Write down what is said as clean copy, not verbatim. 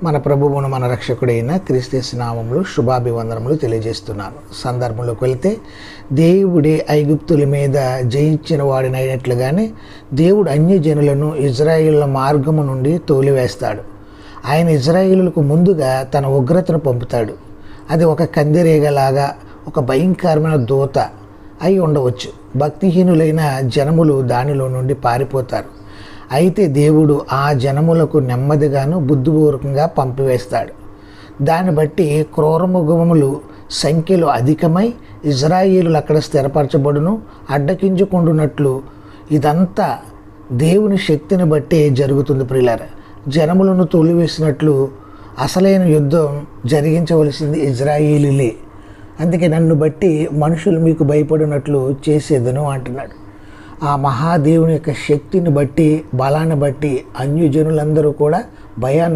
మన ప్రభువును మన రక్షకుడైన క్రీస్తు నామములు శుభాభివందనములు తెలియజేస్తున్నాను. సందర్భంలోకి వెళితే, దేవుడే ఐగుప్తుల మీద జయించిన వాడినైనట్లుగానే దేవుడు అన్యజనులను ఇజ్రాయేళ్ల మార్గము నుండి తోలివేస్తాడు. ఆయన ఇజ్రాయేలులకు ముందుగా తన ఉగ్రతను పంపుతాడు. అది ఒక కందిరీగలాగా, ఒక భయంకరమైన దూత అయి ఉండవచ్చు. భక్తిహీనులైన జనములు దానిలో నుండి పారిపోతారు. అయితే దేవుడు ఆ జనములకు నెమ్మదిగాను బుద్ధిపూర్వకంగా పంపివేస్తాడు. దాన్ని బట్టి క్రూరమృగములు సంఖ్యలో అధికమై ఇజ్రాయేలులు అక్కడ స్థిరపరచబడును, అడ్డకించుకుంటున్నట్లు. ఇదంతా దేవుని శక్తిని బట్టి జరుగుతుంది. ప్రియులారా, జనములను తోలివేసినట్లు అసలైన యుద్ధం జరిగించవలసింది ఇజ్రాయేలీలే. అందుకే నన్ను బట్టి మనుషులు మీకు భయపడినట్లు చేసేదను అంటున్నాడు. ఆ మహాదేవుని యొక్క శక్తిని బట్టి, బలాన్ని బట్టి అన్యజనులందరూ కూడా భయాన్ని